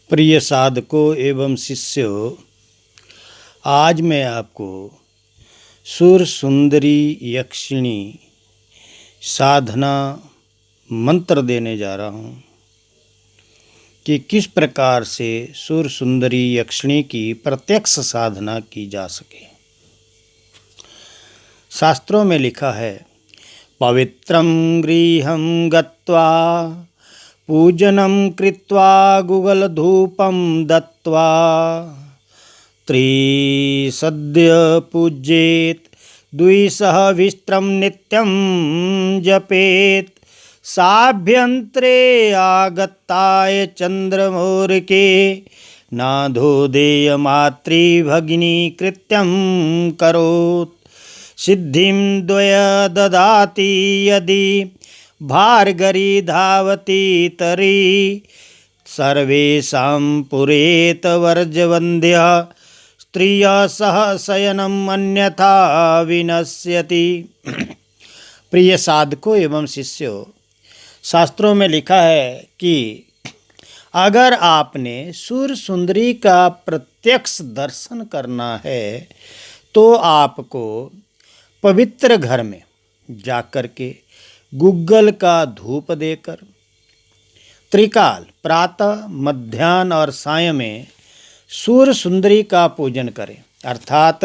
प्रिय साधकों एवं शिष्यों, आज मैं आपको सुर सुंदरी यक्षिणी साधना मंत्र देने जा रहा हूँ कि किस प्रकार से सुर सुंदरी यक्षिणी की प्रत्यक्ष साधना की जा सके। शास्त्रों में लिखा है, पवित्रं गृहं गत्वा पूजनं कृत्वा गुगलधूपं दत्वा त्रिसद्य पूज्येत द्विसहविस्त्रं नित्यं जपेत साभ्यंतरे आगताय चंद्रमौरिके नाधोदेय मातृभगिनी कृत्यं करोत् सिद्धिं द्वय ददाति यदि भार्गरी धावती तरी सर्वेषां पुरेत वर्जवन्द्य स्त्रिय सह शयनम् अन्यथा विनश्यति। प्रिय साधकों एवं शिष्यों, शास्त्रों में लिखा है कि अगर आपने सुर सुंदरी का प्रत्यक्ष दर्शन करना है तो आपको पवित्र घर में जाकर के गुग्गल का धूप देकर त्रिकाल प्रातः मध्याह्न और सायं में सुर सुंदरी का पूजन करें, अर्थात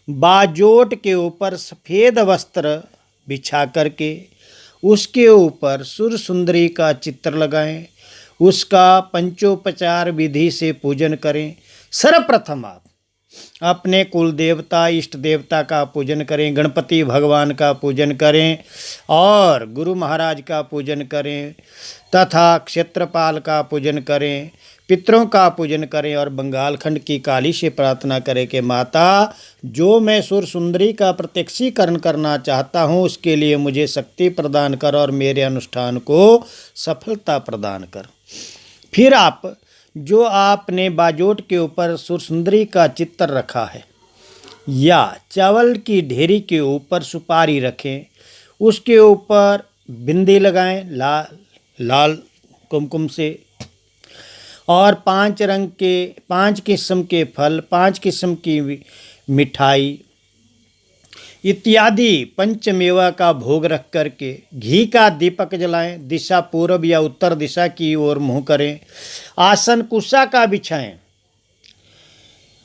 बाजोट के ऊपर सफ़ेद वस्त्र बिछा करके उसके ऊपर सुर सुंदरी का चित्र लगाएं, उसका पंचोपचार विधि से पूजन करें। सर्वप्रथम आप अपने कुल देवता इष्ट देवता का पूजन करें, गणपति भगवान का पूजन करें और गुरु महाराज का पूजन करें तथा क्षेत्रपाल का पूजन करें, पितरों का पूजन करें और बंगाल खंड की काली से प्रार्थना करें कि माता, जो मैं सुर सुंदरी का प्रत्यक्षीकरण करना चाहता हूँ उसके लिए मुझे शक्ति प्रदान कर और मेरे अनुष्ठान को सफलता प्रदान कर। फिर आप जो आपने बाजोट के ऊपर सुर सुंदरी का चित्र रखा है या चावल की ढेरी के ऊपर सुपारी रखें, उसके ऊपर बिंदी लगाएं लाल कुमकुम से और 5 किस्म के फल, 5 किस्म की मिठाई इत्यादि पंचमेवा का भोग रख करके घी का दीपक जलाएं, दिशा पूर्व या उत्तर दिशा की ओर मुँह करें, आसन कुशा का बिछाएं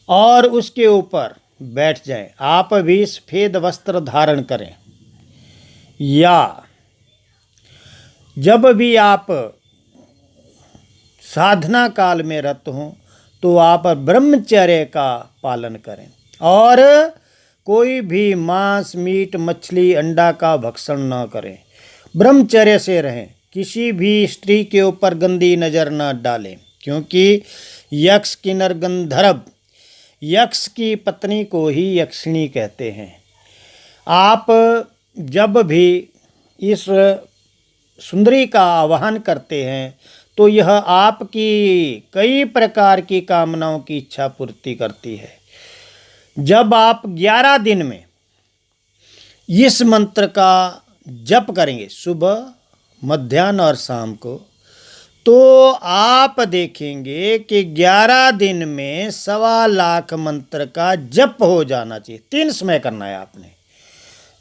और उसके ऊपर बैठ जाएं। आप भी सफ़ेद वस्त्र धारण करें या जब भी आप साधना काल में रत हों तो आप ब्रह्मचर्य का पालन करें और कोई भी मांस मीट मछली अंडा का भक्षण न करें, ब्रह्मचर्य से रहें। किसी भी स्त्री के ऊपर गंदी नज़र न डालें, क्योंकि यक्ष किन्नर गंधर्व यक्ष की पत्नी को ही यक्षिणी कहते हैं। आप जब भी इस सुंदरी का आवाहन करते हैं तो यह आपकी कई प्रकार की कामनाओं की इच्छा पूर्ति करती है। जब आप 11 दिन में इस मंत्र का जप करेंगे सुबह मध्याह्न और शाम को, तो आप देखेंगे कि 11 दिन में 1.25 लाख मंत्र का जप हो जाना चाहिए। 3 समय करना है आपने।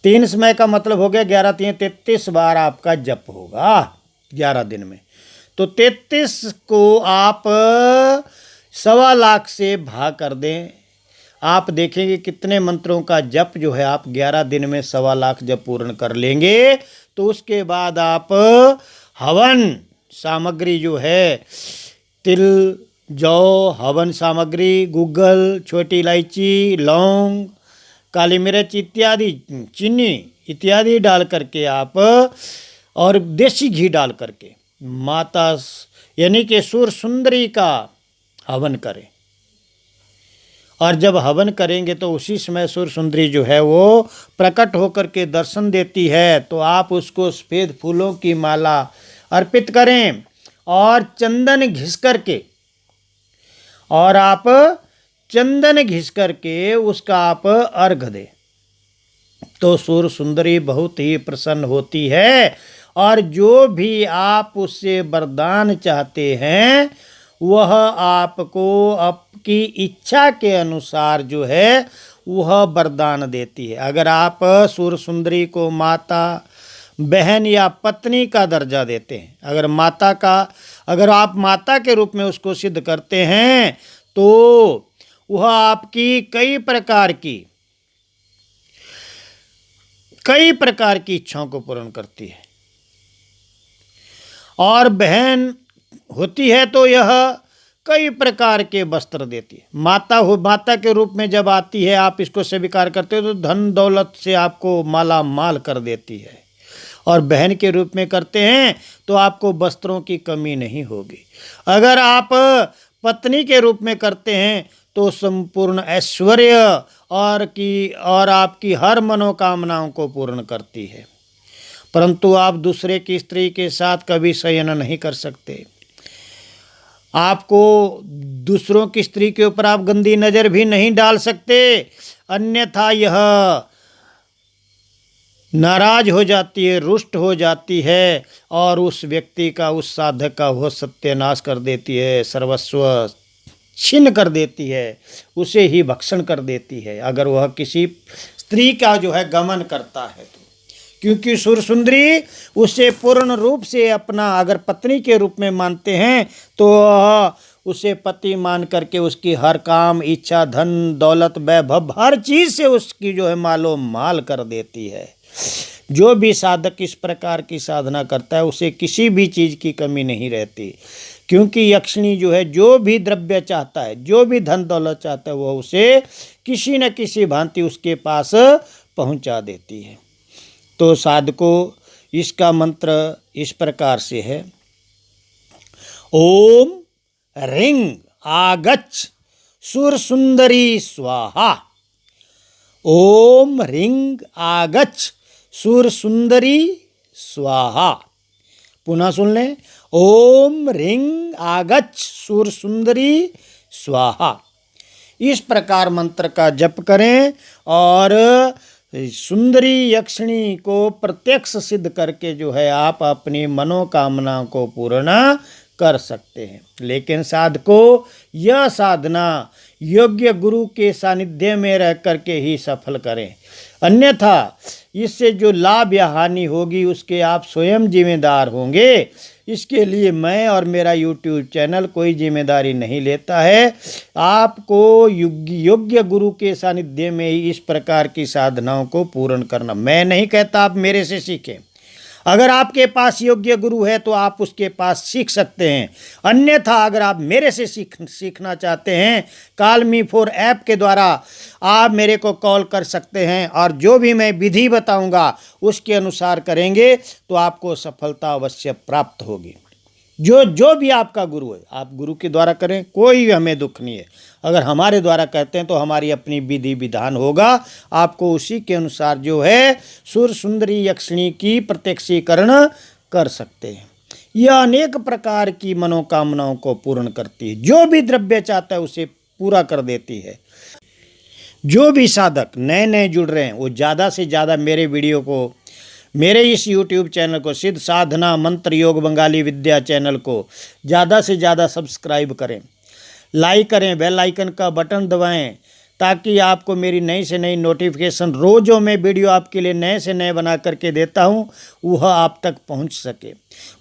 3 समय का मतलब हो गया 11 3 33 बार आपका जप होगा 11 दिन में। तो 33 को आप 1.25 लाख से भाग कर दें, आप देखेंगे कितने मंत्रों का जप जो है आप 11 दिन में 1.25 लाख जब पूर्ण कर लेंगे। तो उसके बाद आप हवन सामग्री जो है तिल जौ हवन सामग्री, गुग्गल, छोटी इलायची, लौंग, काली मिर्च इत्यादि, चीनी इत्यादि डाल करके आप और देसी घी डाल करके माता यानी कि सुर सुंदरी का हवन करें। और जब हवन करेंगे तो उसी समय सुर सुंदरी जो है वो प्रकट होकर के दर्शन देती है, तो आप उसको सफ़ेद फूलों की माला अर्पित करें और चंदन घिस करके और आप चंदन घिस करके उसका आप अर्घ दें तो सुर सुंदरी बहुत ही प्रसन्न होती है और जो भी आप उससे वरदान चाहते हैं वह आपको आपकी इच्छा के अनुसार जो है वह वरदान देती है। अगर आप सुर सुंदरी को माता, बहन या पत्नी का दर्जा देते हैं, अगर आप माता के रूप में उसको सिद्ध करते हैं तो वह आपकी कई प्रकार की इच्छाओं को पूर्ण करती है। और बहन होती है तो यह कई प्रकार के वस्त्र देती है। माता के रूप में जब आती है, आप इसको स्वीकार करते हो तो धन दौलत से आपको माला माल कर देती है। और बहन के रूप में करते हैं तो आपको वस्त्रों की कमी नहीं होगी। अगर आप पत्नी के रूप में करते हैं तो संपूर्ण ऐश्वर्य और आपकी हर मनोकामनाओं को पूर्ण करती है। परंतु आप दूसरे की स्त्री के साथ कभी शयन नहीं कर सकते। आपको दूसरों की स्त्री के ऊपर आप गंदी नज़र भी नहीं डाल सकते, अन्यथा यह नाराज हो जाती है, रुष्ट हो जाती है और उस व्यक्ति का, उस साधक का वह सत्यानाश कर देती है, सर्वस्व छिन्न कर देती है, उसे ही भक्षण कर देती है अगर वह किसी स्त्री का जो है गमन करता है तो। क्योंकि सुर सुंदरी उसे पूर्ण रूप से अपना अगर पत्नी के रूप में मानते हैं तो उसे पति मान करके उसकी हर काम, इच्छा, धन दौलत, वैभव, हर चीज़ से उसकी जो है मालो माल कर देती है। जो भी साधक इस प्रकार की साधना करता है उसे किसी भी चीज़ की कमी नहीं रहती। क्योंकि यक्षिणी जो है जो भी द्रव्य चाहता है, जो भी धन दौलत चाहता है, वह उसे किसी न किसी भांति उसके पास पहुंचा देती है। तो साधकों, इसका मंत्र इस प्रकार से है, ओम ह्रीं आगच्छ सुर सुंदरी स्वाहा। ओम ह्रीं आगच्छ सुर सुंदरी स्वाहा। पुनः सुन लें, ओम ह्रीं आगच्छ सुर सुंदरी स्वाहा। इस प्रकार मंत्र का जप करें और सुंदरी यक्षिणी को प्रत्यक्ष सिद्ध करके जो है आप अपनी मनोकामना को पूर्ण कर सकते हैं। लेकिन साधकों, यह साधना योग्य गुरु के सानिध्य में रह करके ही सफल करें, अन्यथा इससे जो लाभ या हानि होगी उसके आप स्वयं जिम्मेदार होंगे। इसके लिए मैं और मेरा YouTube चैनल कोई जिम्मेदारी नहीं लेता है। आपको योग्य गुरु के सानिध्य में ही इस प्रकार की साधनाओं को पूर्ण करना। मैं नहीं कहता आप मेरे से सीखें। अगर आपके पास योग्य गुरु है तो आप उसके पास सीख सकते हैं, अन्यथा अगर आप मेरे से सीखना चाहते हैं, कॉल मी फॉर ऐप के द्वारा आप मेरे को कॉल कर सकते हैं और जो भी मैं विधि बताऊंगा उसके अनुसार करेंगे तो आपको सफलता अवश्य प्राप्त होगी। जो भी आपका गुरु है आप गुरु के द्वारा करें, कोई हमें दुख नहीं है। अगर हमारे द्वारा करते हैं तो हमारी अपनी विधि विधान होगा, आपको उसी के अनुसार जो है सुर सुंदरी यक्षिणी की प्रत्यक्षीकरण कर सकते हैं। यह अनेक प्रकार की मनोकामनाओं को पूर्ण करती है, जो भी द्रव्य चाहता है उसे पूरा कर देती है। जो भी साधक नए नए जुड़ रहे हैं वो ज़्यादा से ज़्यादा मेरे वीडियो को, मेरे इस YouTube चैनल को, सिद्ध साधना मंत्र योग बंगाली विद्या चैनल को ज़्यादा से ज़्यादा सब्सक्राइब करें, लाइक करें, बेल आइकन का बटन दबाएं ताकि आपको मेरी नई से नई नोटिफिकेशन, रोज़ जो मैं वीडियो आपके लिए नए से नए बना करके देता हूं वह आप तक पहुंच सके।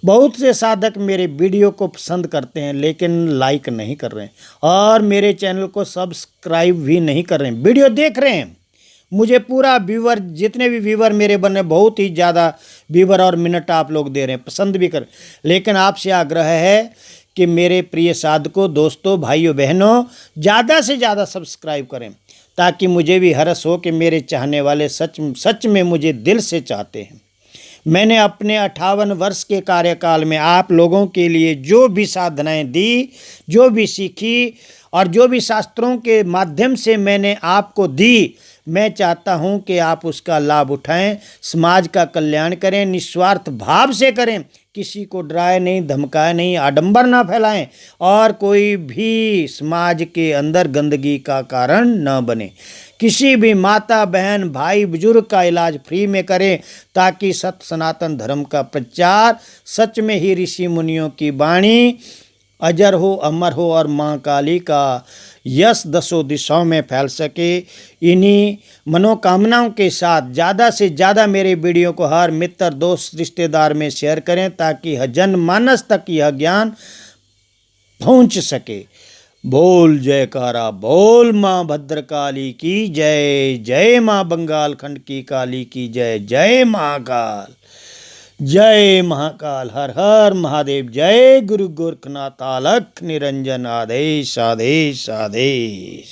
बहुत से साधक मेरे वीडियो को पसंद करते हैं लेकिन लाइक नहीं कर रहे हैं और मेरे चैनल को सब्सक्राइब भी नहीं कर रहे हैं। वीडियो देख रहे हैं, मुझे पूरा व्यूवर, जितने भी व्यूवर मेरे बने, बहुत ही ज़्यादा व्यूवर और मिनट आप लोग दे रहे हैं, पसंद भी कर, लेकिन आपसे आग्रह है कि मेरे प्रिय साधकों, दोस्तों, भाइयों बहनों, ज़्यादा से ज़्यादा सब्सक्राइब करें ताकि मुझे भी हर्ष हो कि मेरे चाहने वाले सच में मुझे दिल से चाहते हैं। मैंने अपने 58 वर्ष के कार्यकाल में आप लोगों के लिए जो भी साधनाएं दी, जो भी सीखी और जो भी शास्त्रों के माध्यम से मैंने आपको दी, मैं चाहता हूं कि आप उसका लाभ उठाएं, समाज का कल्याण करें, निस्वार्थ भाव से करें, किसी को डराए नहीं, धमकाए नहीं, आडंबर ना फैलाएं और कोई भी समाज के अंदर गंदगी का कारण न बने। किसी भी माता, बहन, भाई, बुजुर्ग का इलाज फ्री में करें ताकि सत्य सनातन धर्म का प्रचार, सच में ही ऋषि मुनियों की वाणी अजर हो, अमर हो और माँ काली का यश दसों दिशाओं में फैल सके। इन्हीं मनोकामनाओं के साथ ज़्यादा से ज़्यादा मेरे वीडियो को हर मित्र, दोस्त, रिश्तेदार में शेयर करें ताकि जनमानस तक यह ज्ञान पहुंच सके। बोल जयकारा बोल माँ भद्रकाली की जय, जय माँ बंगाल खंड की काली की जय, जय महाकाल, जय महाकाल, हर हर महादेव, जय गुरु गोरखनाथ, अलख निरंजन, आदेश आदेश आदेश।